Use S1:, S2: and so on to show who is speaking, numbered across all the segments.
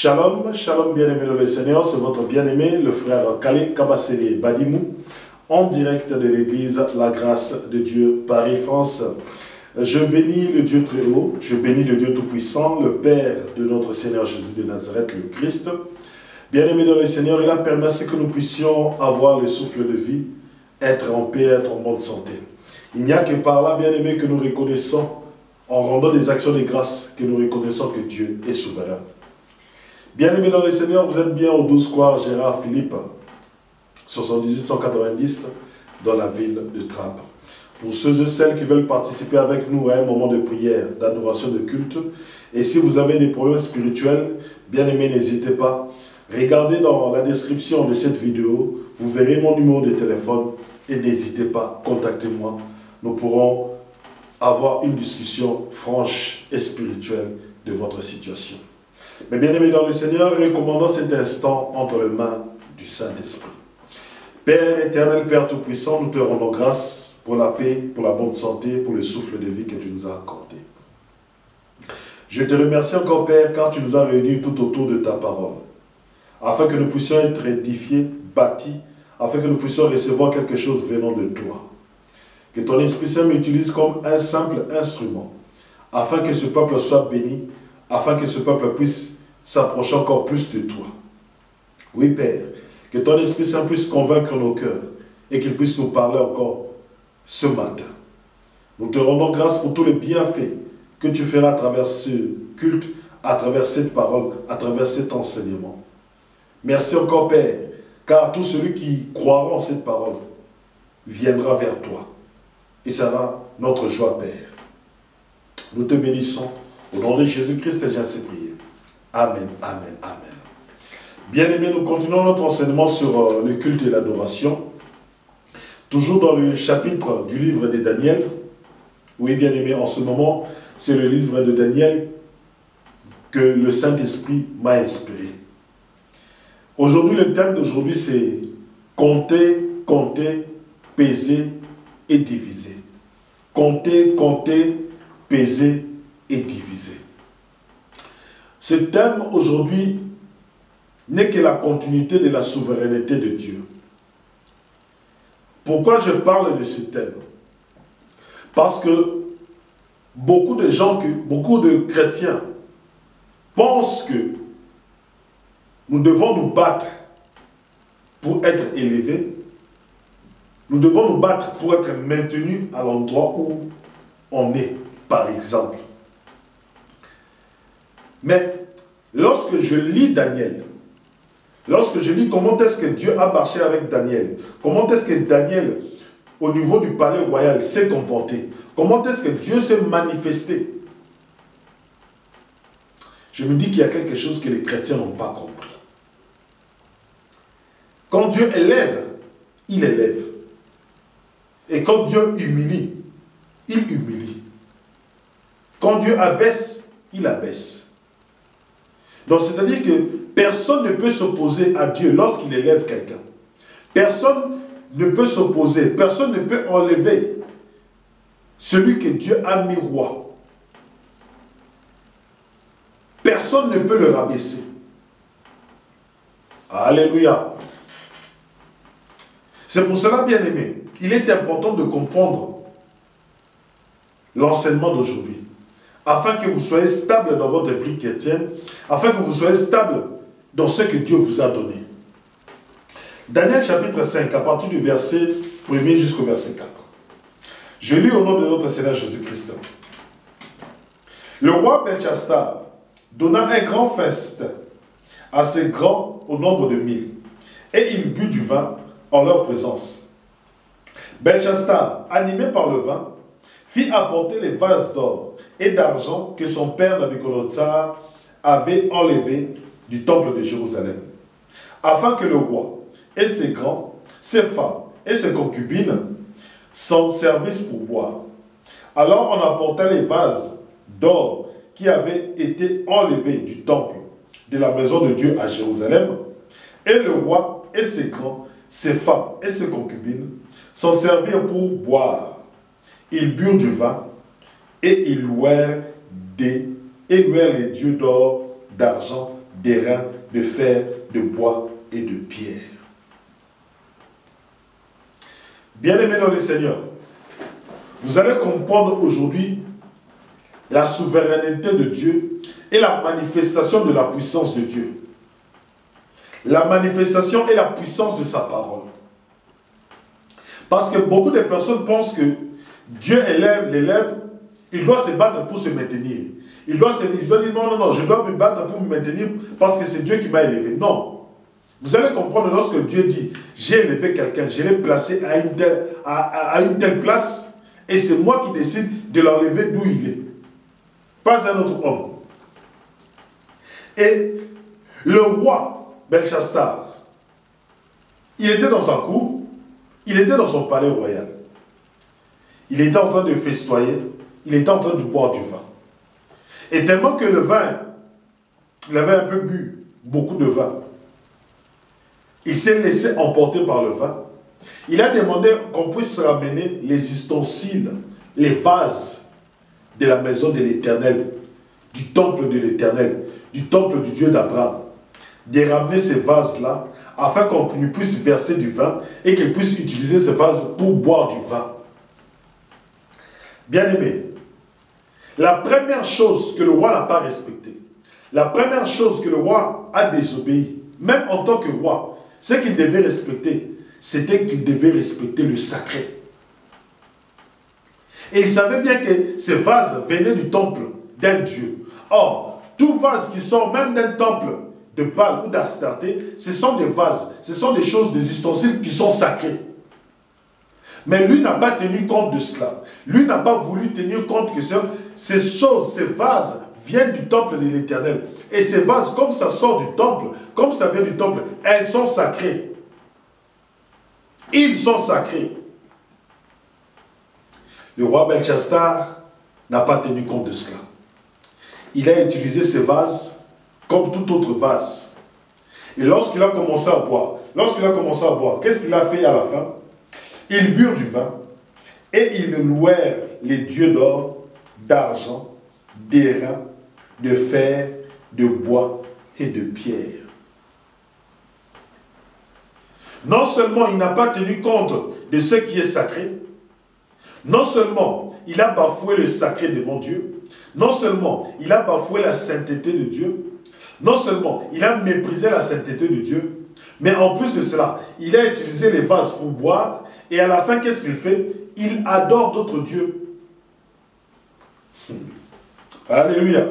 S1: Shalom, shalom bien-aimé dans le Seigneur, c'est votre bien-aimé, le frère Kale Kabasele Badimou, en direct de l'église La Grâce de Dieu, Paris, France. Je bénis le Dieu très haut, je bénis le Dieu tout-puissant, le Père de notre Seigneur Jésus de Nazareth, le Christ. Bien-aimé dans le Seigneur, il a permis que nous puissions avoir le souffle de vie, être en paix, être en bonne santé. Il n'y a que par là, bien-aimé, que nous reconnaissons, en rendant des actions de grâce, que nous reconnaissons que Dieu est souverain. Bien-aimés dans le Seigneur, vous êtes bien au 12 square Gérard Philippe, 7890, dans la ville de Trappes. Pour ceux et celles qui veulent participer avec nous à un moment de prière, d'adoration, de culte, et si vous avez des problèmes spirituels, bien-aimés, n'hésitez pas. Regardez dans la description de cette vidéo, vous verrez mon numéro de téléphone et n'hésitez pas, contactez-moi. Nous pourrons avoir une discussion franche et spirituelle de votre situation. Mais bien aimés dans le Seigneur, recommandons cet instant entre les mains du Saint-Esprit. Père éternel, Père tout-puissant, nous te rendons grâce pour la paix, pour la bonne santé, pour le souffle de vie que tu nous as accordé. Je te remercie encore, Père, car tu nous as réunis tout autour de ta parole, afin que nous puissions être édifiés, bâtis, afin que nous puissions recevoir quelque chose venant de toi. Que ton Esprit Saint m'utilise comme un simple instrument, afin que ce peuple soit béni, afin que ce peuple puisse s'approcher encore plus de toi. Oui, Père, que ton Esprit Saint puisse convaincre nos cœurs et qu'il puisse nous parler encore ce matin. Nous te rendons grâce pour tous les bienfaits que tu feras à travers ce culte, à travers cette parole, à travers cet enseignement. Merci encore, Père, car tout celui qui croira en cette parole viendra vers toi. Et ça sera notre joie, Père. Nous te bénissons. Au nom de Jésus-Christ, j'ai ainsi prié. Amen, amen, amen. Bien-aimés, nous continuons notre enseignement sur le culte et l'adoration. Toujours dans le chapitre du livre de Daniel. Oui, bien-aimés, en ce moment, c'est le livre de Daniel que le Saint-Esprit m'a inspiré. Aujourd'hui, le thème d'aujourd'hui, c'est compter, compter, peser et diviser. Compter, compter, peser et diviser. Ce thème aujourd'hui n'est que la continuité de la souveraineté de Dieu. Pourquoi je parle de ce thème? Parce que beaucoup de gens, beaucoup de chrétiens pensent que nous devons nous battre pour être élevés. Nous devons nous battre pour être maintenus à l'endroit où on est, par exemple. Mais lorsque je lis Daniel, lorsque je lis comment est-ce que Dieu a marché avec Daniel, comment est-ce que Daniel, au niveau du palais royal, s'est comporté, comment est-ce que Dieu s'est manifesté, je me dis qu'il y a quelque chose que les chrétiens n'ont pas compris. Quand Dieu élève, il élève. Et quand Dieu humilie, il humilie. Quand Dieu abaisse, il abaisse. Donc, c'est-à-dire que personne ne peut s'opposer à Dieu lorsqu'il élève quelqu'un. Personne ne peut s'opposer, personne ne peut enlever celui que Dieu a mis roi. Personne ne peut le rabaisser. Alléluia. C'est pour cela, bien aimé, il est important de comprendre l'enseignement d'aujourd'hui, afin que vous soyez stable dans votre vie chrétienne, afin que vous soyez stable dans ce que Dieu vous a donné. Daniel chapitre 5, à partir du verset 1er jusqu'au verset 4. Je lis au nom de notre Seigneur Jésus-Christ. Le roi Belchassar donna un grand festin, assez grand au nombre de 1000, et il but du vin en leur présence. Belchassar, animé par le vin, fit apporter les vases d'or et d'argent que son père Nabuchodonosor avait enlevés du temple de Jérusalem, afin que le roi et ses grands, ses femmes et ses concubines s'en servissent pour boire. Alors on apporta les vases d'or qui avaient été enlevés du temple de la maison de Dieu à Jérusalem, et le roi et ses grands, ses femmes et ses concubines s'en servirent pour boire. Ils burent du vin et ils louèrent les dieux d'or, d'argent, d'airain, de fer, de bois et de pierre. Bien-aimés dans le Seigneur, vous allez comprendre aujourd'hui la souveraineté de Dieu et la manifestation de la puissance de Dieu. La manifestation et la puissance de sa parole. Parce que beaucoup de personnes pensent que Dieu l'élève, il doit se battre pour se maintenir. Il doit dire non, je dois me battre pour me maintenir parce que c'est Dieu qui m'a élevé. Non. Vous allez comprendre lorsque Dieu dit, j'ai élevé quelqu'un, je l'ai placé à une telle place et c'est moi qui décide de l'enlever d'où il est. Pas un autre homme. Et le roi Belchassar, il était dans sa cour, il était dans son palais royal. Il était en train de festoyer, il était en train de boire du vin. Et tellement que le vin, il avait un peu bu beaucoup de vin, il s'est laissé emporter par le vin. Il a demandé qu'on puisse ramener les ustensiles, les vases de la maison de l'Éternel, du temple de l'Éternel, du temple du Dieu d'Abraham, de ramener ces vases-là, afin qu'on puisse verser du vin et qu'il puisse utiliser ces vases pour boire du vin. Bien-aimé, la première chose que le roi n'a pas respectée, la première chose que le roi a désobéi, même en tant que roi, ce qu'il devait respecter, c'était qu'il devait respecter le sacré. Et il savait bien que ces vases venaient du temple d'un Dieu. Or, tout vase qui sort même d'un temple de Baal ou d'Astarté, ce sont des vases, ce sont des choses, des ustensiles qui sont sacrés. Mais lui n'a pas tenu compte de cela. Lui n'a pas voulu tenir compte que ces choses, ces vases viennent du temple de l'Éternel. Et ces vases, comme ça sort du temple, comme ça vient du temple, elles sont sacrées. Ils sont sacrés. Le roi Belchassar n'a pas tenu compte de cela. Il a utilisé ces vases comme tout autre vase. Et lorsqu'il a commencé à boire, qu'est-ce qu'il a fait à la fin? Ils burent du vin et ils louèrent les dieux d'or, d'argent, d'airain, de fer, de bois et de pierre. Non seulement il n'a pas tenu compte de ce qui est sacré, non seulement il a bafoué le sacré devant Dieu, non seulement il a bafoué la sainteté de Dieu, non seulement il a méprisé la sainteté de Dieu, mais en plus de cela, il a utilisé les vases pour boire, et à la fin, qu'est-ce qu'il fait? Il adore d'autres dieux. Alléluia.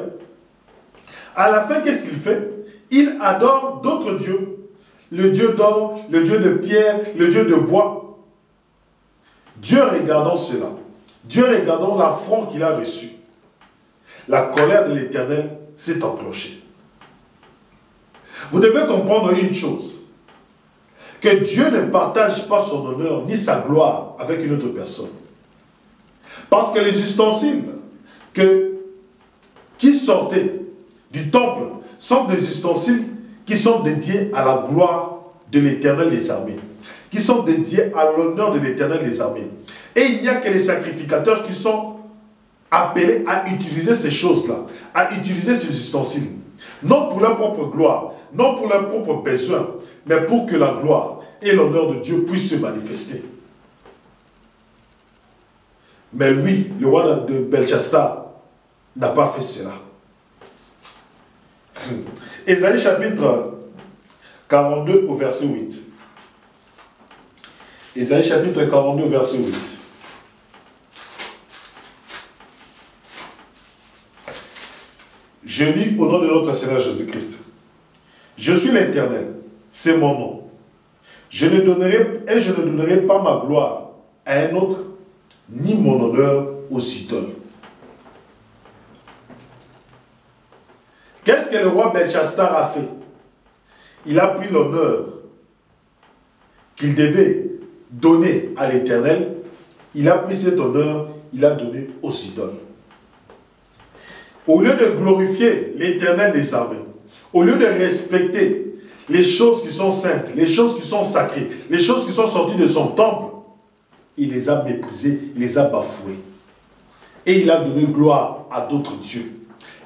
S1: À la fin, qu'est-ce qu'il fait? Il adore d'autres dieux. Le dieu d'or, le dieu de pierre, le dieu de bois. Dieu regardant cela, Dieu regardant l'affront qu'il a reçu, la colère de l'Éternel s'est enclenchée. Vous devez comprendre une chose, que Dieu ne partage pas son honneur ni sa gloire avec une autre personne. Parce que les ustensiles qui sortaient du temple sont des ustensiles qui sont dédiés à la gloire de l'Éternel des armées, qui sont dédiés à l'honneur de l'Éternel des armées. Et il n'y a que les sacrificateurs qui sont appelés à utiliser ces choses-là, à utiliser ces ustensiles. Non pour leur propre gloire, non pour leurs propres besoins, mais pour que la gloire et l'honneur de Dieu puissent se manifester. Mais lui, le roi de Belchassar, n'a pas fait cela. Ésaïe chapitre 42 au verset 8. Ésaïe chapitre 42 au verset 8. Je lis au nom de notre Seigneur Jésus-Christ. Je suis l'Éternel, c'est mon nom. Je ne donnerai pas ma gloire à un autre, ni mon honneur aux idoles. Qu'est-ce que le roi Belchassar a fait? Il a pris l'honneur qu'il devait donner à l'Éternel. Il a pris cet honneur, il a donné aux idoles. Au lieu de glorifier l'Éternel des armées, au lieu de respecter les choses qui sont saintes, les choses qui sont sacrées, les choses qui sont sorties de son temple, il les a méprisées, il les a bafouées. Et il a donné gloire à d'autres dieux.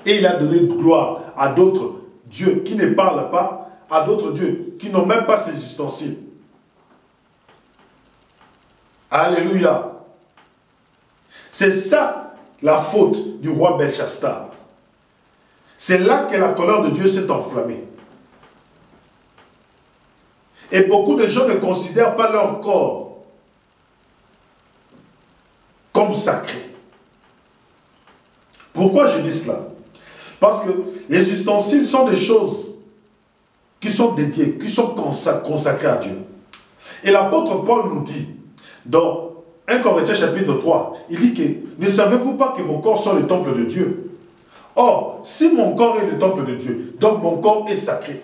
S1: Et il a donné gloire à d'autres dieux qui ne parlent pas, à d'autres dieux qui n'ont même pas ces ustensiles. Alléluia. C'est ça la faute du roi Belchassar. C'est là que la colère de Dieu s'est enflammée. Et beaucoup de gens ne considèrent pas leur corps comme sacré. Pourquoi je dis cela? Parce que les ustensiles sont des choses qui sont dédiées, qui sont consacrées à Dieu. Et l'apôtre Paul nous dit, dans 1 Corinthiens chapitre 3, il dit que ne savez-vous pas que vos corps sont le temple de Dieu? Or, si mon corps est le temple de Dieu, donc mon corps est sacré.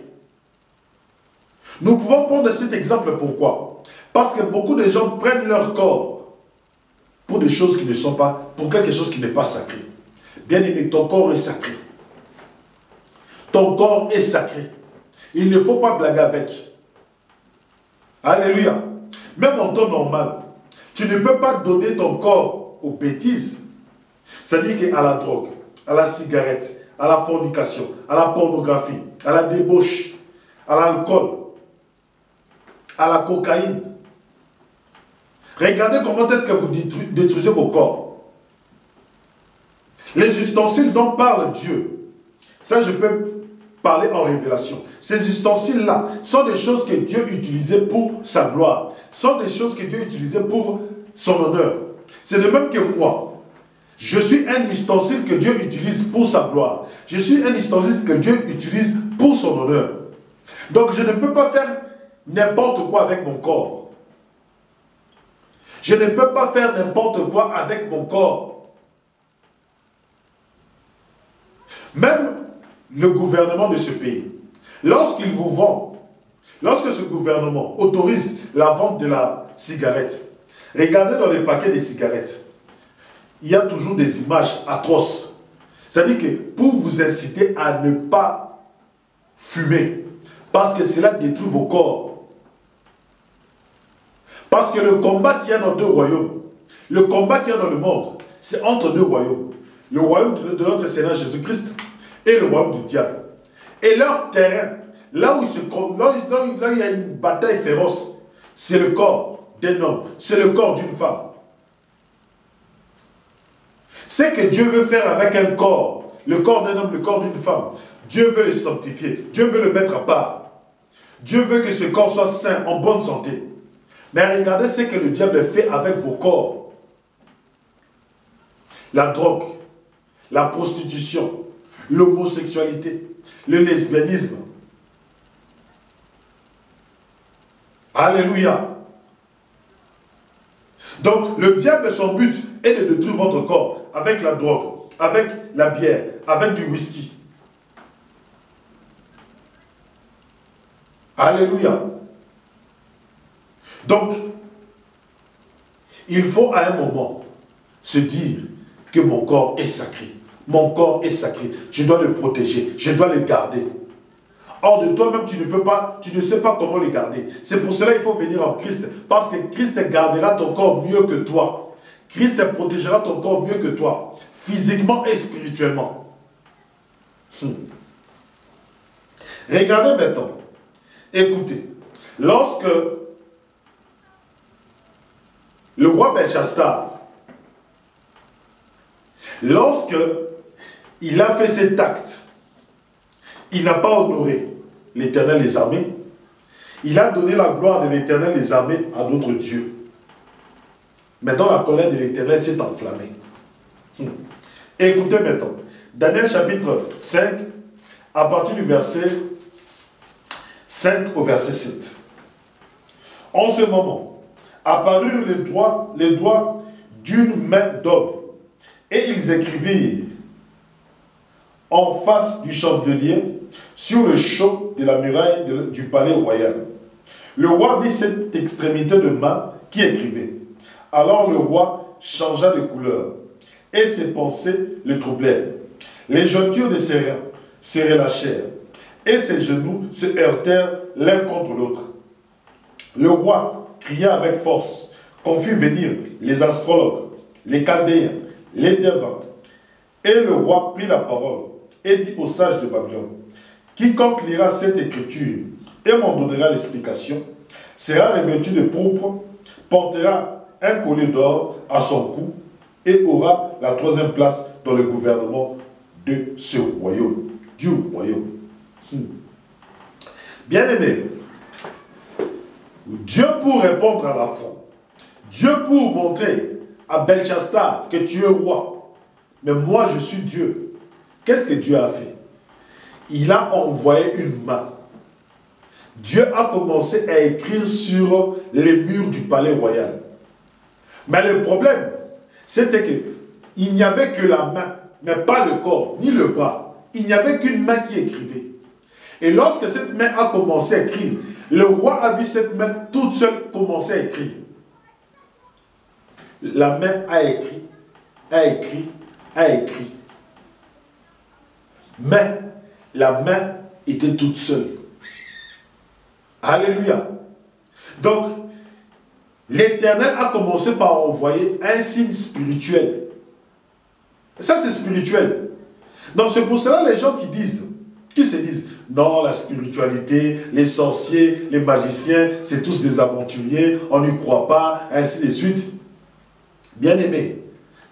S1: Nous pouvons prendre cet exemple, pourquoi? Parce que beaucoup de gens prennent leur corps pour des choses qui ne sont pas, pour quelque chose qui n'est pas sacré. Bien aimé, ton corps est sacré. Ton corps est sacré. Il ne faut pas blaguer avec. Alléluia. Même en temps normal, tu ne peux pas donner ton corps aux bêtises. C'est-à-dire qu'à la drogue, à la cigarette, à la fornication, à la pornographie, à la débauche, à l'alcool, à la cocaïne. Regardez comment est-ce que vous détruisez vos corps. Les ustensiles dont parle Dieu, ça je peux parler en révélation. Ces ustensiles-là sont des choses que Dieu utilisait pour sa gloire. Sont des choses que Dieu utilisait pour son honneur. C'est de même que moi. Je suis un ustensile que Dieu utilise pour sa gloire. Je suis un ustensile que Dieu utilise pour son honneur. Donc je ne peux pas faire n'importe quoi avec mon corps. Je ne peux pas faire n'importe quoi avec mon corps. Même le gouvernement de ce pays, lorsqu'il vous vend, lorsque ce gouvernement autorise la vente de la cigarette, regardez dans les paquets des cigarettes, il y a toujours des images atroces. C'est-à-dire que pour vous inciter à ne pas fumer, parce que cela détruit vos corps. Parce que le combat qu'il y a dans deux royaumes, le combat qu'il y a dans le monde, c'est entre deux royaumes. Le royaume de notre Seigneur Jésus-Christ et le royaume du diable. Et leur terrain, là où il y a une bataille féroce, c'est le corps d'un homme, c'est le corps d'une femme. C'est que Dieu veut faire avec un corps, le corps d'un homme, le corps d'une femme. Dieu veut le sanctifier, Dieu veut le mettre à part. Dieu veut que ce corps soit sain, en bonne santé. Mais regardez ce que le diable fait avec vos corps. La drogue, la prostitution, l'homosexualité, le lesbianisme. Alléluia. Donc, le diable, son but est de détruire votre corps avec la drogue, avec la bière, avec du whisky. Alléluia. Donc, il faut à un moment se dire que mon corps est sacré. Mon corps est sacré. Je dois le protéger. Je dois le garder. Or de toi-même, tu ne peux pas, tu ne sais pas comment le garder. C'est pour cela qu'il faut venir en Christ. Parce que Christ gardera ton corps mieux que toi. Christ protégera ton corps mieux que toi. Physiquement et spirituellement. Regardez maintenant. Écoutez. Lorsque le roi Belchassar, lorsque il a fait cet acte, il n'a pas honoré l'Éternel des armées. Il a donné la gloire de l'Éternel des armées à d'autres dieux. Maintenant, la colère de l'Éternel s'est enflammée. Écoutez maintenant. Daniel chapitre 5, à partir du verset 5 au verset 7. En ce moment, apparurent les doigts d'une main d'homme, et ils écrivirent en face du chandelier, sur le chevet de la muraille du palais royal. Le roi vit cette extrémité de main qui écrivait. Alors le roi changea de couleur, et ses pensées le troublèrent. Les jointures de ses reins se relâchèrent, et ses genoux se heurtèrent l'un contre l'autre. Le roi cria avec force qu'on fit venir les astrologues, les chaldéens, les devins. Et le roi prit la parole et dit aux sages de Babylone: quiconque lira cette écriture et m'en donnera l'explication, sera revêtu de pourpre, portera un collier d'or à son cou et aura la 3e place dans le gouvernement de ce royaume, du royaume. Bien-aimé, Dieu pour répondre à l'affront, Dieu pour montrer à Belchassar que tu es roi, mais moi je suis Dieu. Qu'est-ce que Dieu a fait? Il a envoyé une main. Dieu a commencé à écrire sur les murs du palais royal. Mais le problème, c'était qu'il n'y avait que la main, mais pas le corps, ni le bras. Il n'y avait qu'une main qui écrivait. Et lorsque cette main a commencé à écrire, le roi a vu cette main toute seule commencer à écrire. La main a écrit, a écrit, a écrit. Mais la main était toute seule. Alléluia. Donc, l'Éternel a commencé par envoyer un signe spirituel. Et ça, c'est spirituel. Donc, c'est pour cela les gens qui se disent, non, la spiritualité, les sorciers, les magiciens, c'est tous des aventuriers, on n'y croit pas, ainsi de suite. Bien-aimé,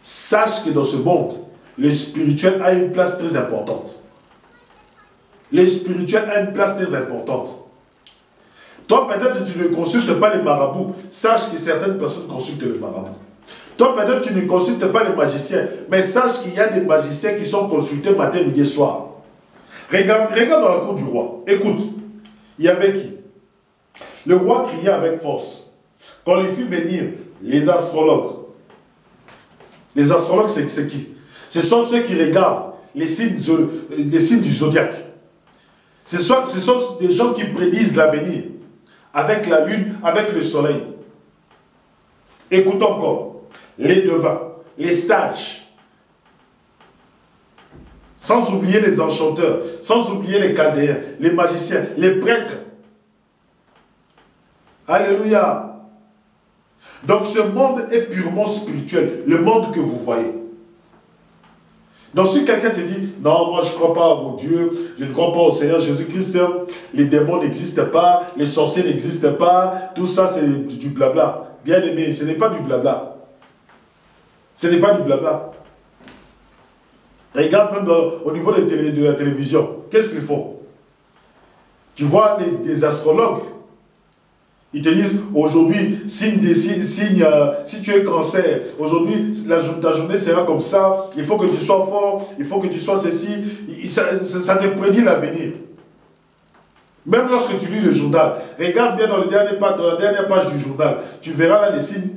S1: sache que dans ce monde, le spirituel a une place très importante. Le spirituel a une place très importante. Toi, peut-être tu ne consultes pas les marabouts. Sache que certaines personnes consultent les marabouts. Toi, peut-être tu ne consultes pas les magiciens. Mais sache qu'il y a des magiciens qui sont consultés matin, midi et soir. Regarde dans la cour du roi. Écoute, il y avait qui? Le roi criait avec force. Quand il fit venir les astrologues. Les astrologues, c'est qui? Ce sont ceux qui regardent les signes du zodiaque. Ce sont des gens qui prédisent l'avenir. Avec la lune, avec le soleil. Écoute encore. Les devins, les sages. Sans oublier les enchanteurs, sans oublier les chaldéens, les magiciens, les prêtres. Alléluia. Donc ce monde est purement spirituel, le monde que vous voyez. Donc si quelqu'un te dit, non, moi je ne crois pas à vos dieux, je ne crois pas au Seigneur Jésus-Christ, les démons n'existent pas, les sorciers n'existent pas, tout ça c'est du blabla. Bien aimé, ce n'est pas du blabla. Ce n'est pas du blabla. Regarde même au niveau de la télévision, qu'est-ce qu'ils font? Tu vois des astrologues, ils te disent aujourd'hui, si tu es cancer, aujourd'hui ta journée sera comme ça, il faut que tu sois fort, il faut que tu sois ceci, ça te prédit l'avenir. Même lorsque tu lis le journal, regarde bien dans la dernière page du journal, tu verras là les signes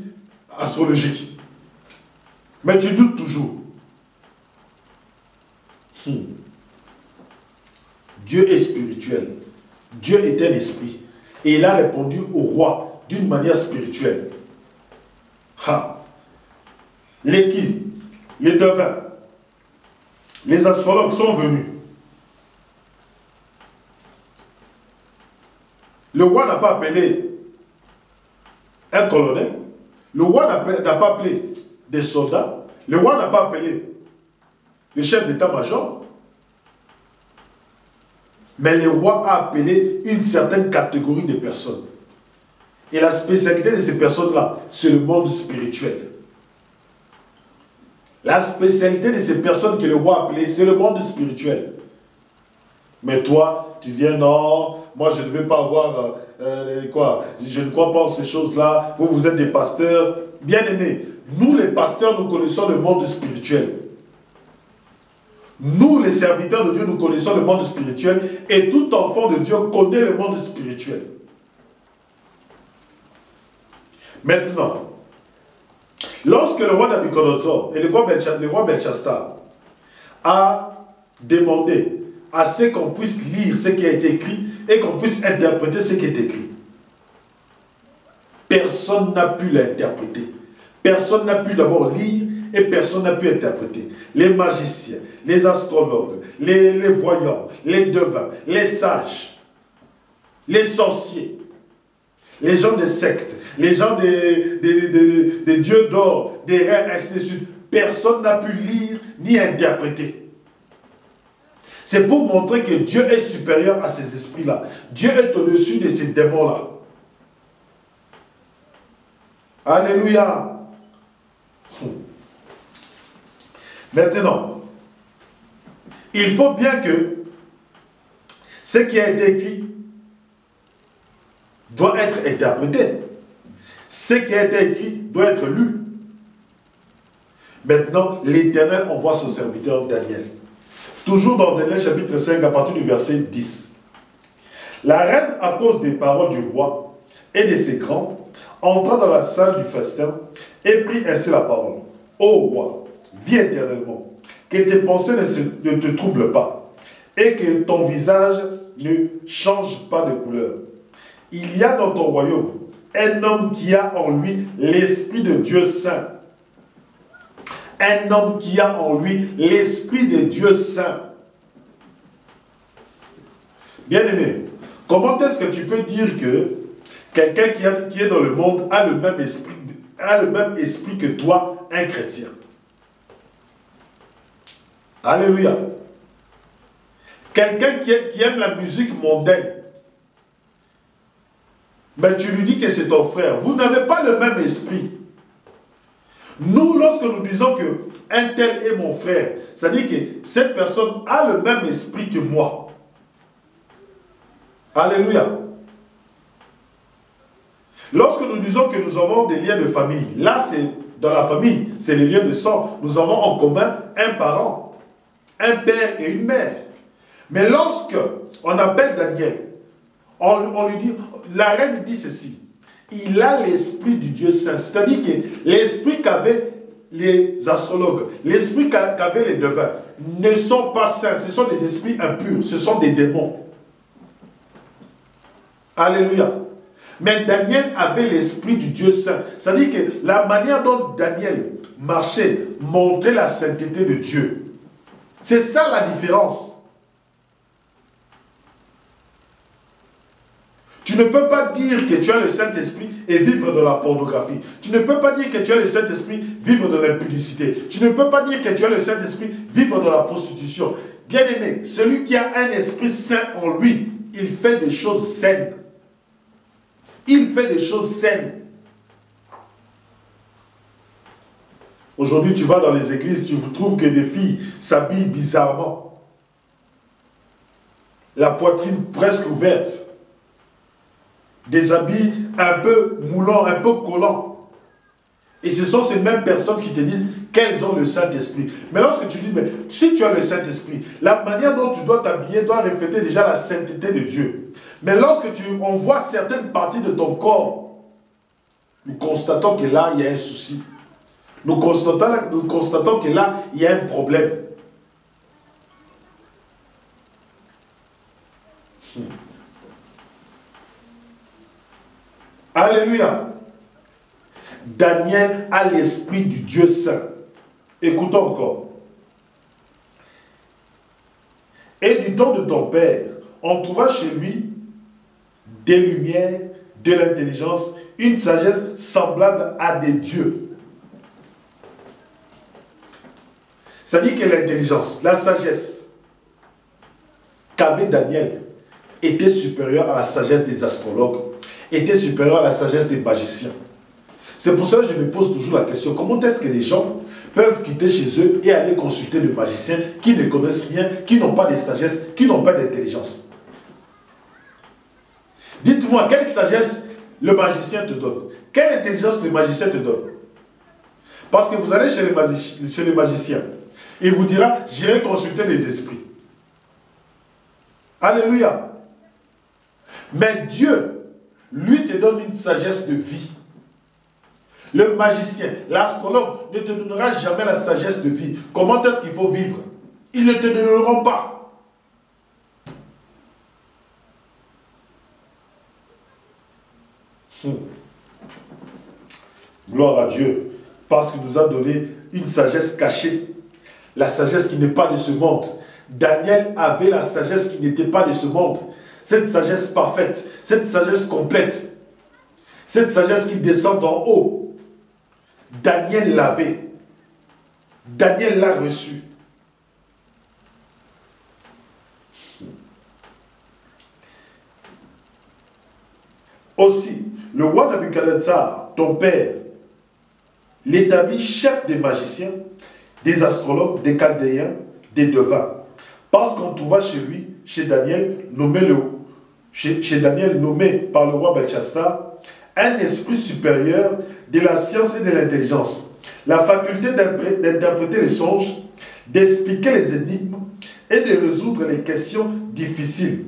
S1: astrologiques. Mais tu doutes toujours. Dieu est spirituel. Dieu est un esprit. Et il a répondu au roi d'une manière spirituelle. Les qui? Les devins. Les astrologues sont venus. Le roi n'a pas appelé un colonel. Le roi n'a pas appelé des soldats. Le roi n'a pas appelé le chef d'état-major. Mais le roi a appelé une certaine catégorie de personnes. Et la spécialité de ces personnes-là, c'est le monde spirituel. La spécialité de ces personnes que le roi a appelées, c'est le monde spirituel. Mais toi, tu viens, non, moi je ne veux pas avoir, je ne crois pas en ces choses-là, vous êtes des pasteurs. Bien aimés, nous les pasteurs, nous connaissons le monde spirituel. Nous, les serviteurs de Dieu, nous connaissons le monde spirituel et tout enfant de Dieu connaît le monde spirituel. Maintenant, lorsque le roi Nabucodonosor et le roi Belchassar a demandé à ce qu'on puisse lire ce qui a été écrit et qu'on puisse interpréter ce qui est écrit, personne n'a pu l'interpréter. Personne n'a pu d'abord lire et personne n'a pu interpréter. Les magiciens, les astrologues, les voyants, les devins, les sages, les sorciers, les gens des sectes, les gens des dieux d'or, des reins, ainsi de suite. Personne n'a pu lire ni interpréter. C'est pour montrer que Dieu est supérieur à ces esprits-là. Dieu est au-dessus de ces démons-là. Alléluia. Maintenant, il faut bien que ce qui a été écrit doit être interprété. Ce qui a été écrit doit être lu. Maintenant, l'Éternel envoie son serviteur Daniel. Toujours dans Daniel chapitre 5, à partir du verset 10. La reine, à cause des paroles du roi et de ses grands, entra dans la salle du festin et prit ainsi la parole. Ô roi, vis éternellement, que tes pensées ne te troublent pas, et que ton visage ne change pas de couleur. Il y a dans ton royaume un homme qui a en lui l'Esprit de Dieu Saint. Un homme qui a en lui l'Esprit de Dieu Saint. Bien-aimé, comment est-ce que tu peux dire que quelqu'un qui est dans le monde a le même esprit que toi, un chrétien? Alléluia. Quelqu'un qui aime la musique mondaine, mais tu lui dis que c'est ton frère. Vous n'avez pas le même esprit. Nous, lorsque nous disons que un tel est mon frère, c'est-à-dire que cette personne a le même esprit que moi. Alléluia. Lorsque nous disons que nous avons des liens de famille, là c'est dans la famille, c'est les liens de sang. Nous avons en commun un parent, un père et une mère. Mais lorsque on appelle Daniel, on lui dit, la reine dit ceci, il a l'esprit du Dieu Saint. C'est-à-dire que l'esprit qu'avaient les astrologues, l'esprit qu'avaient les devins, ne sont pas saints. Ce sont des esprits impurs, ce sont des démons. Alléluia. Mais Daniel avait l'esprit du Dieu Saint. C'est-à-dire que la manière dont Daniel marchait montrait la sainteté de Dieu. C'est ça la différence. Tu ne peux pas dire que tu as le Saint-Esprit et vivre de la pornographie. Tu ne peux pas dire que tu as le Saint-Esprit, vivre de l'impudicité. Tu ne peux pas dire que tu as le Saint-Esprit, vivre de la prostitution. Bien-aimé, celui qui a un esprit saint en lui, il fait des choses saines. Il fait des choses saines. Aujourd'hui, tu vas dans les églises, tu trouves que des filles s'habillent bizarrement. La poitrine presque ouverte. Des habits un peu moulants, un peu collants. Et ce sont ces mêmes personnes qui te disent qu'elles ont le Saint-Esprit. Mais lorsque tu dis, mais si tu as le Saint-Esprit, la manière dont tu dois t'habiller doit refléter déjà la sainteté de Dieu. Mais lorsque on voit certaines parties de ton corps, nous constatons que là, il y a un souci. Nous constatons que là, il y a un problème. Alléluia. Daniel a l'esprit du Dieu Saint. Écoutons encore. Et du temps de ton père, on trouva chez lui des lumières, de l'intelligence, une sagesse semblable à des dieux. C'est-à-dire que l'intelligence, la sagesse qu'avait Daniel était supérieure à la sagesse des astrologues, était supérieure à la sagesse des magiciens. C'est pour ça que je me pose toujours la question, comment est-ce que les gens peuvent quitter chez eux et aller consulter le magicien qui ne connaissent rien, qui n'ont pas de sagesse, qui n'ont pas d'intelligence? Dites-moi, quelle sagesse le magicien te donne? Quelle intelligence le magicien te donne? Parce que vous allez chez le magicien, il vous dira, j'irai consulter les esprits. Alléluia. Mais Dieu, lui, te donne une sagesse de vie. Le magicien, l'astrologue ne te donnera jamais la sagesse de vie. Comment est-ce qu'il faut vivre? Ils ne te donneront pas. Gloire à Dieu, parce qu'il nous a donné une sagesse cachée. La sagesse qui n'est pas de ce monde. Daniel avait la sagesse qui n'était pas de ce monde. Cette sagesse parfaite, cette sagesse complète, cette sagesse qui descend d'en haut. Daniel l'avait. Daniel l'a reçu. Aussi, le roi Nabuchodonosor, ton père, l'établit chef des magiciens, des astrologues, des chaldéens, des devins. Parce qu'on trouva chez lui, chez Daniel, nommé par le roi Belchassar, un esprit supérieur de la science et de l'intelligence, la faculté d'interpréter les songes, d'expliquer les énigmes et de résoudre les questions difficiles.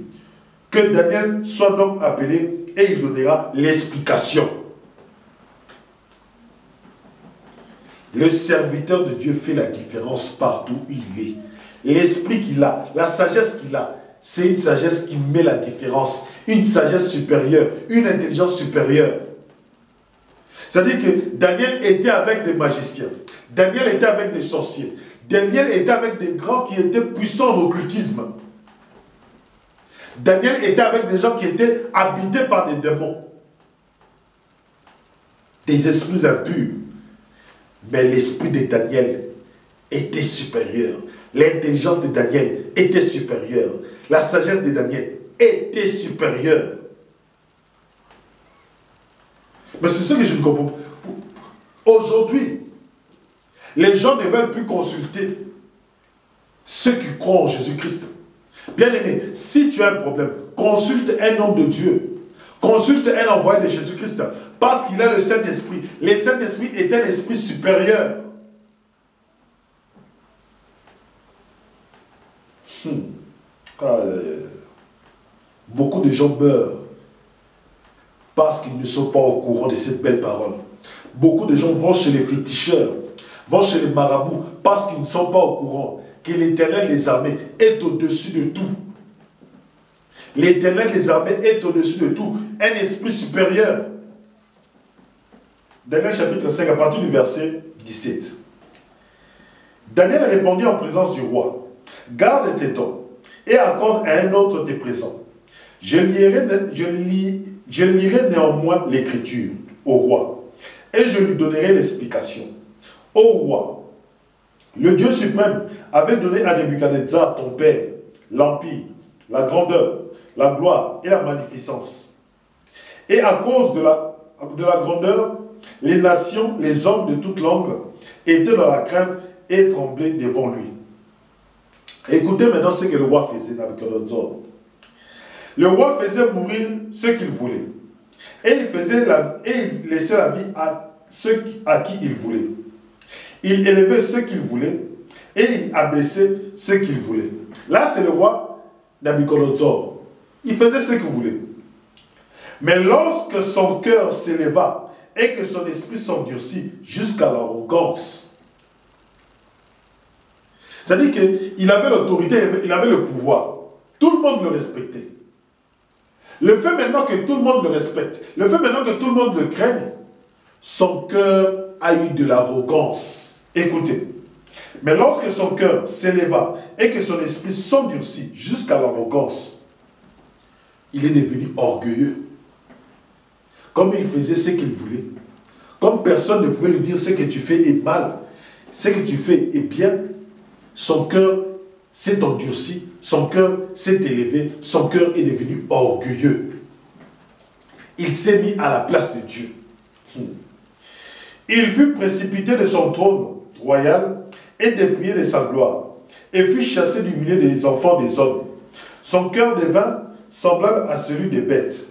S1: Que Daniel soit donc appelé et il donnera l'explication. Le serviteur de Dieu fait la différence partout où il est. L'esprit qu'il a, la sagesse qu'il a, c'est une sagesse qui met la différence. Une sagesse supérieure, une intelligence supérieure. C'est-à-dire que Daniel était avec des magiciens. Daniel était avec des sorciers. Daniel était avec des grands qui étaient puissants en occultisme. Daniel était avec des gens qui étaient habités par des démons. Des esprits impurs. Mais l'esprit de Daniel était supérieur. L'intelligence de Daniel était supérieure. La sagesse de Daniel était supérieure. Mais c'est ce que je ne comprends pas. Aujourd'hui, les gens ne veulent plus consulter ceux qui croient en Jésus-Christ. Bien-aimé, si tu as un problème, consulte un homme de Dieu. Consulte un envoyé de Jésus-Christ. Parce qu'il a le Saint-Esprit. Le Saint-Esprit est un esprit supérieur. Beaucoup de gens meurent parce qu'ils ne sont pas au courant de cette belle parole. Beaucoup de gens vont chez les féticheurs, vont chez les marabouts parce qu'ils ne sont pas au courant que l'Éternel des armées est au-dessus de tout. L'Éternel des armées est au-dessus de tout. Un esprit supérieur. Daniel chapitre 5 à partir du verset 17. Daniel répondit en présence du roi: garde tes dons et accorde à un autre tes présents. Je lirai néanmoins l'écriture au roi et je lui donnerai l'explication. Ô roi, le Dieu suprême avait donné à Nebuchadnezzar, ton père, l'empire, la grandeur, la gloire et la magnificence. Et à cause de la grandeur, les nations, les hommes de toute langue étaient dans la crainte et tremblaient devant lui. Écoutez maintenant ce que le roi faisait, Nabuchodonosor. Le roi faisait mourir ceux qu'il voulait. Et il laissait la vie à ceux à qui il voulait. Il élevait ceux qu'il voulait et il abaissait ceux qu'il voulait. Là, c'est le roi Nabuchodonosor. Il faisait ce qu'il voulait. Mais lorsque son cœur s'éleva et que son esprit s'endurcit jusqu'à l'arrogance, c'est-à-dire qu'il avait l'autorité, il avait le pouvoir. Tout le monde le respectait. Le fait maintenant que tout le monde le respecte, le fait maintenant que tout le monde le craigne, son cœur a eu de l'arrogance. Écoutez, mais lorsque son cœur s'éleva et que son esprit s'endurcit jusqu'à l'arrogance, il est devenu orgueilleux. Comme il faisait ce qu'il voulait, comme personne ne pouvait lui dire ce que tu fais est mal, ce que tu fais est bien, son cœur s'est endurci, son cœur s'est élevé, son cœur est devenu orgueilleux. Il s'est mis à la place de Dieu. Il fut précipité de son trône royal et dépouillé de sa gloire, et fut chassé du milieu des enfants des hommes. Son cœur devint semblable à celui des bêtes,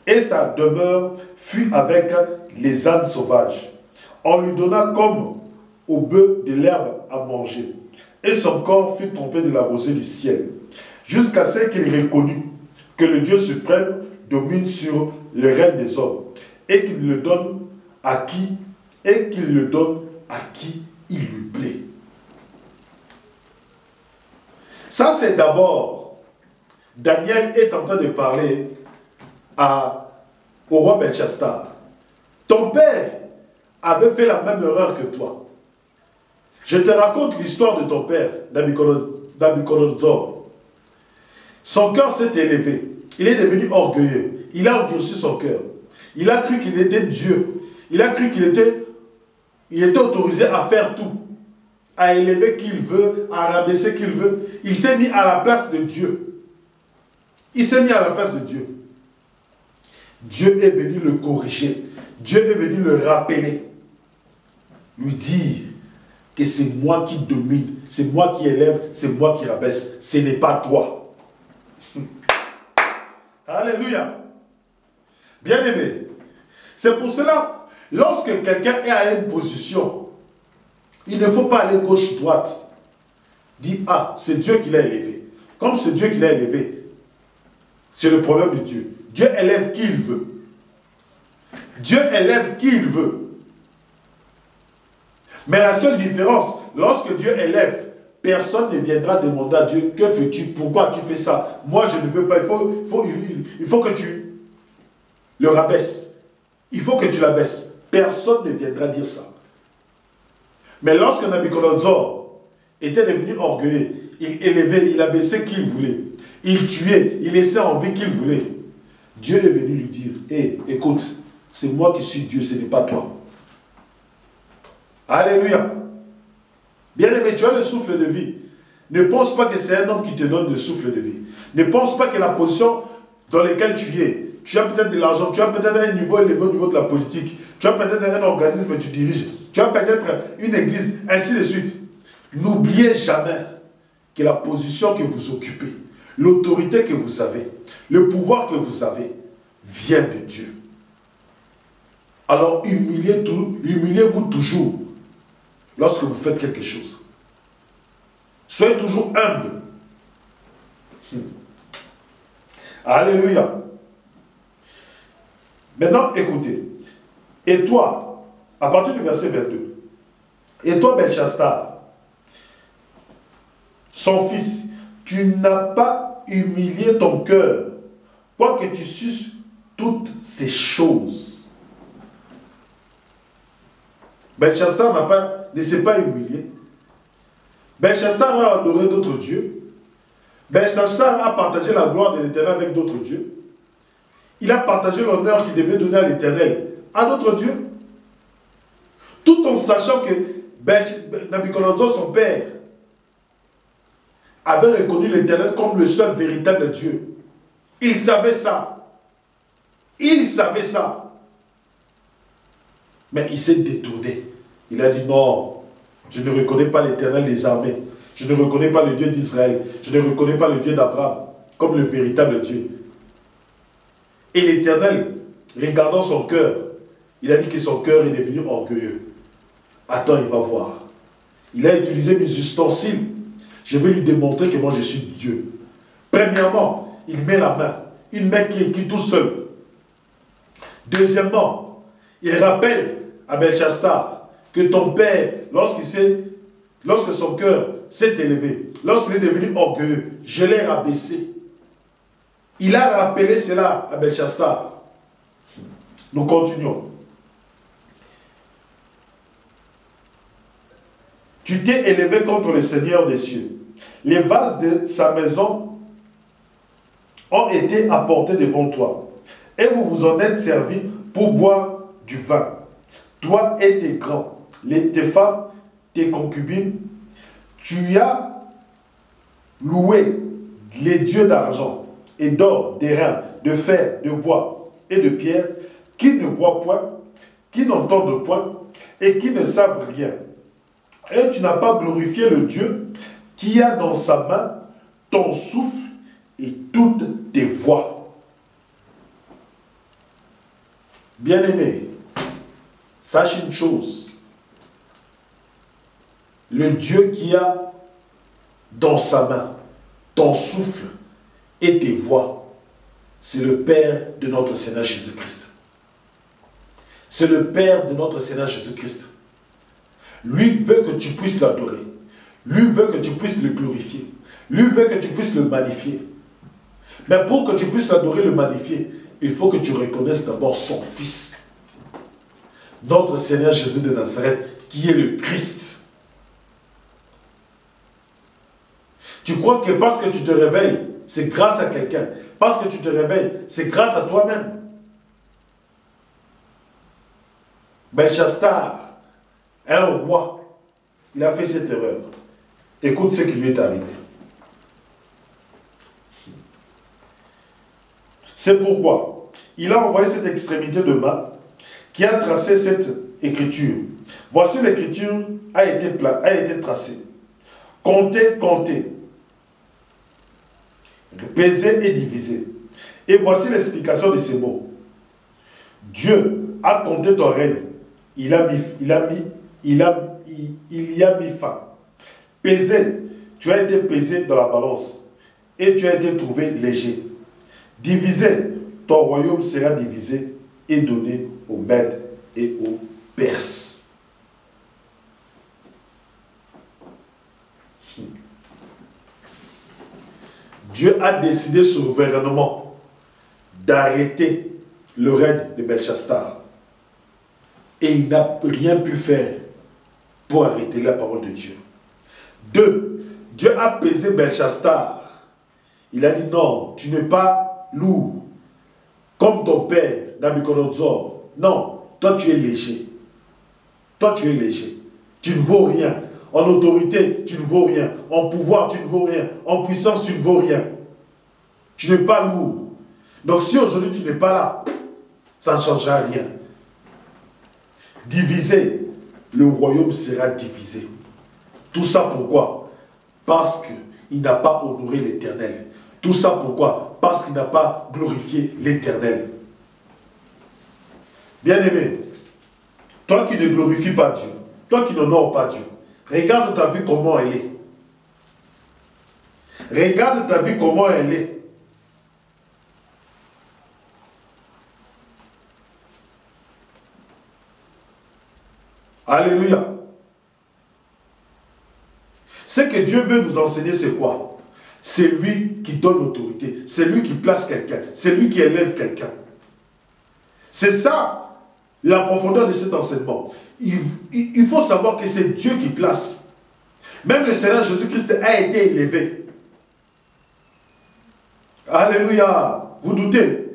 S1: et sa demeure fut avec les ânes sauvages. On lui donna comme au bœuf de l'herbe à manger, et son corps fut trempé de la rosée du ciel, jusqu'à ce qu'il reconnut que le Dieu suprême domine sur le règne des hommes, et qu'il le donne à qui, il lui plaît. Ça, c'est d'abord, Daniel est en train de parler au roi Belchassar. Ton père avait fait la même erreur que toi. Je te raconte l'histoire de ton père, Nabuchodonosor. Son cœur s'est élevé. Il est devenu orgueilleux. Il a endurci son cœur. Il a cru qu'il était Dieu. Il a cru qu'il était autorisé à faire tout. À élever qui il veut, à rabaisser qui il veut. Il s'est mis à la place de Dieu. Il s'est mis à la place de Dieu. Dieu est venu le corriger. Dieu est venu le rappeler. Lui dire que c'est moi qui domine, c'est moi qui élève, c'est moi qui rabaisse. Ce n'est pas toi. Alléluia. Bien-aimé, c'est pour cela, lorsque quelqu'un est à une position, il ne faut pas aller gauche-droite. Dire, ah, c'est Dieu qui l'a élevé. Comme c'est Dieu qui l'a élevé, c'est le problème de Dieu. Dieu élève qui il veut. Dieu élève qui il veut. Mais la seule différence, lorsque Dieu élève, personne ne viendra demander à Dieu, que fais-tu, pourquoi tu fais ça? Moi, je ne veux pas, il faut que tu le rabaisses. Il faut que tu l'abaisses. Personne ne viendra dire ça. Mais lorsque Nabuchodonosor était devenu orgueilleux, il élevait, il abaissait qui il voulait. Il tuait, il laissait en vie qui il voulait. Dieu est venu lui dire, hé, écoute, c'est moi qui suis Dieu, ce n'est pas toi. Alléluia. Bien-aimé, tu as le souffle de vie. Ne pense pas que c'est un homme qui te donne le souffle de vie. Ne pense pas que la position dans laquelle tu es, tu as peut-être de l'argent, tu as peut-être un niveau élevé au niveau de la politique, tu as peut-être un organisme que tu diriges, tu as peut-être une église, ainsi de suite. N'oubliez jamais que la position que vous occupez, l'autorité que vous avez, le pouvoir que vous avez, vient de Dieu. Alors humiliez-vous toujours lorsque vous faites quelque chose. Soyez toujours humble. Alléluia. Maintenant, écoutez. Et toi, à partir du verset 22, et toi, Belchassar, son fils, tu n'as pas humilié ton cœur, quoique tu susses toutes ces choses. Belchassar ne s'est pas humilié. Belchassar a adoré d'autres dieux. Belchassar a partagé la gloire de l'Éternel avec d'autres dieux. Il a partagé l'honneur qu'il devait donner à l'Éternel à d'autres dieux. Tout en sachant que Nabuchodonosor, son père, avait reconnu l'Éternel comme le seul véritable Dieu. Il savait ça. Il savait ça. Mais il s'est détourné. Il a dit non, je ne reconnais pas l'Éternel des armées. Je ne reconnais pas le Dieu d'Israël. Je ne reconnais pas le Dieu d'Abraham comme le véritable Dieu. Et l'Éternel, regardant son cœur, il a dit que son cœur est devenu orgueilleux. Attends, il va voir. Il a utilisé mes ustensiles. Je vais lui démontrer que moi je suis Dieu. Premièrement, il met la main. Une main qui est tout seul. Deuxièmement, il rappelle à Belchassar que ton père, lorsque son cœur s'est élevé, lorsqu'il est devenu orgueilleux, je l'ai rabaissé. Il a rappelé cela à Belchassar. Nous continuons. Tu t'es élevé contre le Seigneur des cieux. Les vases de sa maison ont été apportés devant toi. Et vous vous en êtes servis pour boire du vin. Toi et tes grands, tes femmes, tes concubines, tu as loué les dieux d'argent et d'or, d'airain, de fer, de bois et de pierre, qui ne voient point, qui n'entendent point et qui ne savent rien. Et tu n'as pas glorifié le Dieu qui a dans sa main ton souffle et toutes tes voix. Bien-aimé, sache une chose. Le Dieu qui a dans sa main ton souffle et tes voix, c'est le Père de notre Seigneur Jésus-Christ. C'est le Père de notre Seigneur Jésus-Christ. Lui veut que tu puisses l'adorer. Lui veut que tu puisses le glorifier. Lui veut que tu puisses le magnifier. Mais pour que tu puisses l'adorer, le magnifier, il faut que tu reconnaisses d'abord son Fils. Notre Seigneur Jésus de Nazareth, qui est le Christ. Tu crois que parce que tu te réveilles, c'est grâce à quelqu'un. Parce que tu te réveilles, c'est grâce à toi-même. Belchassar, un roi, il a fait cette erreur. Écoute ce qui lui est arrivé. C'est pourquoi il a envoyé cette extrémité de main qui a tracé cette écriture. Voici l'écriture a été tracée. Comptez, comptez. Pesez et divisez. Et voici l'explication de ces mots. Dieu a compté ton règne. Il y a mis fin. Pesez. Tu as été pesé dans la balance. Et tu as été trouvé léger. Divisé. Ton royaume sera divisé et donné aux Mèdes et aux Perses. Dieu a décidé souverainement d'arrêter le règne de Belchassar. Et il n'a rien pu faire pour arrêter la parole de Dieu. 2. Dieu a pesé Belchassar. Il a dit non, tu n'es pas lourd comme ton père Nabuchodonosor. Non, toi tu es léger. Toi tu es léger. Tu ne vaux rien. En autorité, tu ne vaux rien. En pouvoir, tu ne vaux rien. En puissance, tu ne vaux rien. Tu n'es pas lourd. Donc si aujourd'hui tu n'es pas là, ça ne changera rien. Divisé, le royaume sera divisé. Tout ça pourquoi? Parce qu'il n'a pas honoré l'Éternel. Tout ça pourquoi? Parce qu'il n'a pas glorifié l'Éternel. Bien-aimé, toi qui ne glorifies pas Dieu, toi qui n'honores pas Dieu, regarde ta vie comment elle est. Regarde ta vie comment elle est. Alléluia. Ce que Dieu veut nous enseigner, c'est quoi? C'est lui qui donne l'autorité. C'est lui qui place quelqu'un. C'est lui qui élève quelqu'un. C'est ça, la profondeur de cet enseignement. Il faut savoir que c'est Dieu qui place. Même le Seigneur Jésus-Christ a été élevé. Alléluia. Vous doutez?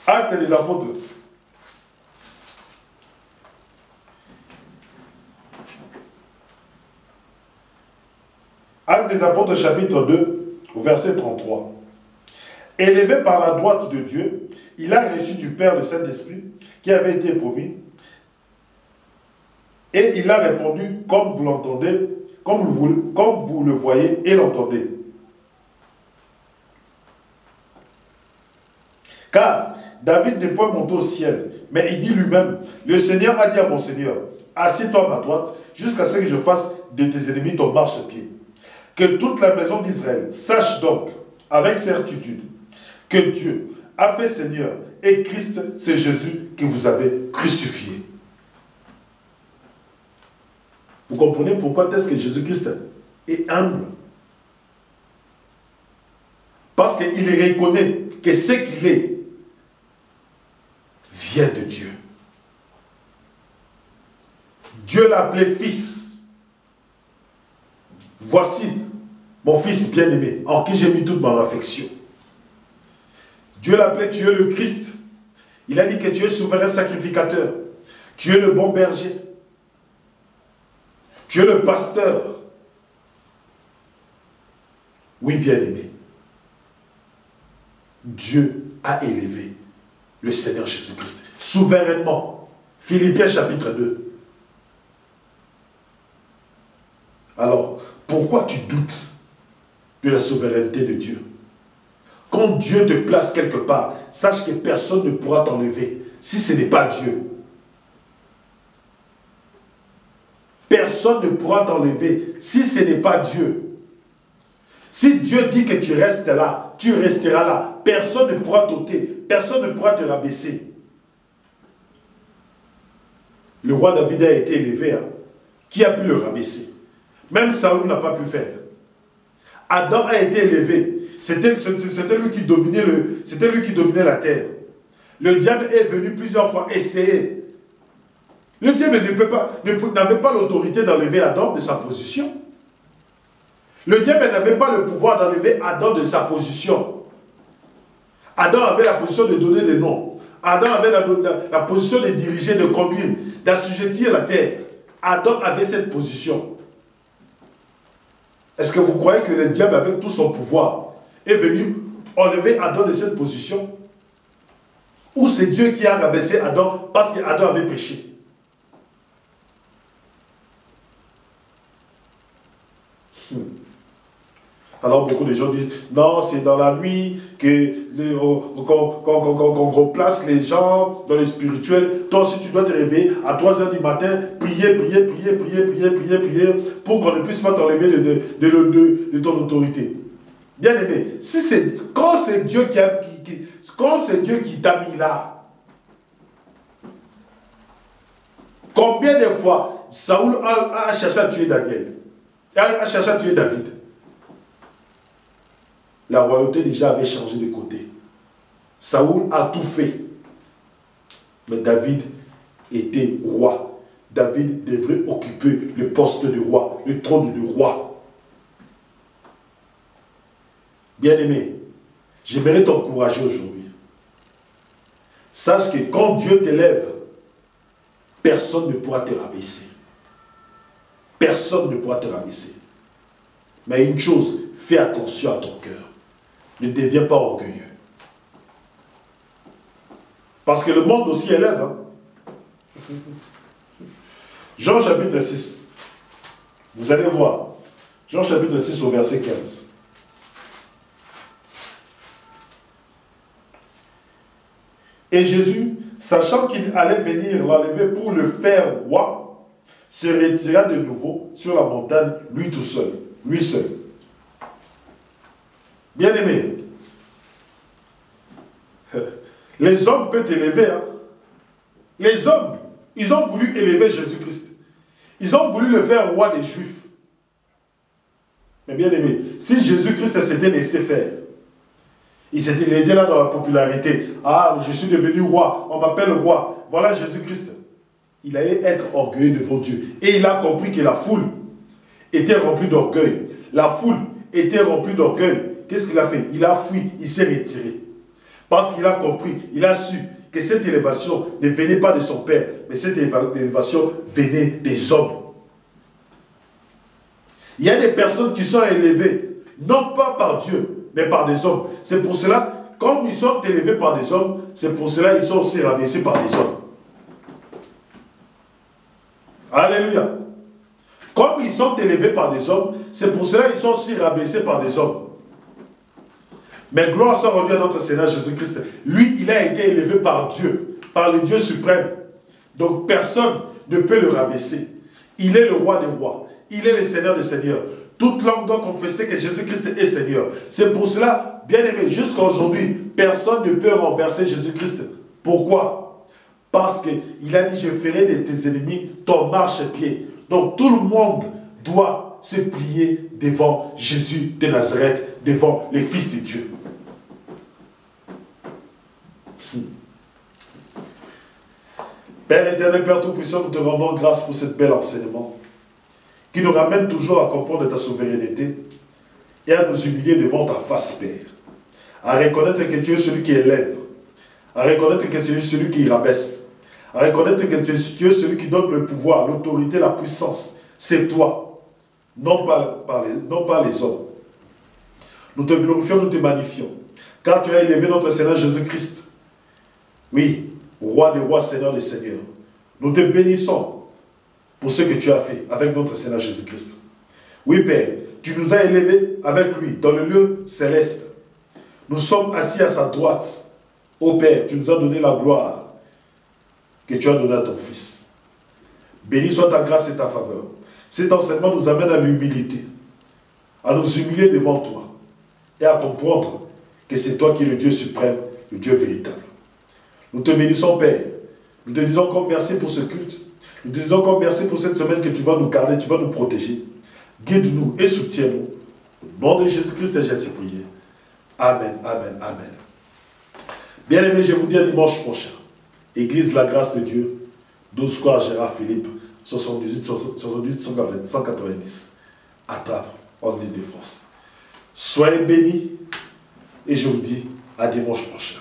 S1: Actes des apôtres. Actes des apôtres chapitre 2, verset 33. Élevé par la droite de Dieu, il a reçu du Père le Saint-Esprit qui avait été promis. Et il a répondu comme vous l'entendez, comme vous le voyez et l'entendez. Car David n'est point monté au ciel, mais il dit lui-même, le Seigneur a dit à mon Seigneur, assieds-toi à ma droite, jusqu'à ce que je fasse de tes ennemis ton marchepied. Que toute la maison d'Israël sache donc, avec certitude, que Dieu a fait Seigneur et Christ, c'est Jésus que vous avez crucifié. Vous comprenez pourquoi est-ce que Jésus-Christ est humble? Parce qu'il reconnaît que ce qu'il est vient de Dieu. Dieu l'a appelé fils. Voici mon fils bien-aimé, en qui j'ai mis toute mon affection. Dieu l'a appelé, tu es le Christ. Il a dit que tu es souverain sacrificateur. Tu es le bon berger. Tu es le pasteur. Oui, bien-aimé. Dieu a élevé le Seigneur Jésus-Christ souverainement. Philippiens chapitre 2. Alors, pourquoi tu doutes de la souveraineté de Dieu? Quand Dieu te place quelque part, sache que personne ne pourra t'enlever si ce n'est pas Dieu. Personne ne pourra t'enlever si ce n'est pas Dieu. Si Dieu dit que tu restes là, tu resteras là. Personne ne pourra t'ôter, personne ne pourra te rabaisser. Le roi David a été élevé. Hein? Qui a pu le rabaisser? Même Saül n'a pas pu faire. Adam a été élevé. C'était lui qui dominait la terre. Le diable est venu plusieurs fois essayer. Le diable n'avait pas l'autorité d'enlever Adam de sa position. Le diable n'avait pas le pouvoir d'enlever Adam de sa position. Adam avait la position de donner les noms. Adam avait la position de diriger, de conduire, d'assujettir la terre. Adam avait cette position. Est-ce que vous croyez que le diable, avec tout son pouvoir, est venu enlever Adam de cette position? Ou c'est Dieu qui a rabaissé Adam parce qu'Adam avait péché? Alors beaucoup de gens disent, non, c'est dans la nuit qu'on replace les gens dans le spirituel. Toi aussi, tu dois te réveiller à 3 h du matin, prier, pour qu'on ne puisse pas t'enlever de ton autorité. Bien aimé, quand c'est Dieu qui t'a mis là, combien de fois Saoul a cherché à tuer Daniel, a cherché à tuer David? La royauté déjà avait changé de côté. Saoul a tout fait. Mais David était roi. David devrait occuper le poste de roi, le trône de roi. Bien-aimé, j'aimerais t'encourager aujourd'hui. Sache que quand Dieu t'élève, personne ne pourra te rabaisser. Personne ne pourra te rabaisser. Mais une chose, fais attention à ton cœur. Ne deviens pas orgueilleux. Parce que le monde aussi élève. Hein? Jean chapitre 6. Vous allez voir. Jean chapitre 6 au verset 15. Et Jésus, sachant qu'il allait venir l'enlever pour le faire roi, se retira de nouveau sur la montagne, lui tout seul. Lui seul. Bien-aimé, les hommes peuvent élever. Hein? Les hommes, ils ont voulu élever Jésus-Christ. Ils ont voulu le faire roi des Juifs. Mais bien-aimé, si Jésus-Christ s'était laissé faire, il était là dans la popularité. Ah, je suis devenu roi, on m'appelle roi. Voilà Jésus-Christ. Il allait être orgueilleux devant Dieu. Et il a compris que la foule était remplie d'orgueil. La foule était remplie d'orgueil. Qu'est-ce qu'il a fait? Il a fui, il s'est retiré. Parce qu'il a compris, il a su que cette élévation ne venait pas de son père, mais cette élévation venait des hommes. Il y a des personnes qui sont élevées, non pas par Dieu, mais par des hommes. C'est pour cela, comme ils sont élevés par des hommes, c'est pour cela qu'ils sont aussi rabaissés par des hommes. Alléluia. Comme ils sont élevés par des hommes, c'est pour cela qu'ils sont aussi rabaissés par des hommes. Mais gloire soit rendue à notre Seigneur Jésus-Christ. Lui, il a été élevé par Dieu, par le Dieu suprême. Donc personne ne peut le rabaisser. Il est le roi des rois. Il est le Seigneur des seigneurs. Toute langue doit confesser que Jésus-Christ est Seigneur. C'est pour cela, bien aimé, jusqu'à aujourd'hui, personne ne peut renverser Jésus-Christ. Pourquoi? Parce qu'il a dit, je ferai de tes ennemis ton marchepied. Donc tout le monde doit se plier devant Jésus de Nazareth, devant les fils de Dieu. Père éternel, Père Tout-Puissant, nous te rendons grâce pour cette belle enseignement qui nous ramène toujours à comprendre ta souveraineté et à nous humilier devant ta face, Père. À reconnaître que tu es celui qui élève, à reconnaître que tu es celui qui rabaisse, à reconnaître que tu es celui qui donne le pouvoir, l'autorité, la puissance. C'est toi, non pas les hommes. Nous te glorifions, nous te magnifions, car tu as élevé notre Seigneur Jésus-Christ. Oui, roi des rois, Seigneur des seigneurs. Nous te bénissons pour ce que tu as fait avec notre Seigneur Jésus-Christ. Oui, Père, tu nous as élevés avec lui dans le lieu céleste. Nous sommes assis à sa droite. Ô Père, tu nous as donné la gloire que tu as donnée à ton Fils. Béni soit ta grâce et ta faveur. Cet enseignement nous amène à l'humilité, à nous humilier devant toi et à comprendre que c'est toi qui es le Dieu suprême, le Dieu véritable. Nous te bénissons, Père. Nous te disons encore merci pour ce culte. Nous te disons encore merci pour cette semaine que tu vas nous garder, tu vas nous protéger. Guide-nous et soutiens-nous. Au nom de Jésus-Christ, j'ai ainsi prié. Amen, amen, amen. Bien-aimés, je vous dis à dimanche prochain. Église La Grâce de Dieu, 12 square Gérard Philippe, 78 190, à Trappes, en Île-de-France. Soyez bénis et je vous dis à dimanche prochain.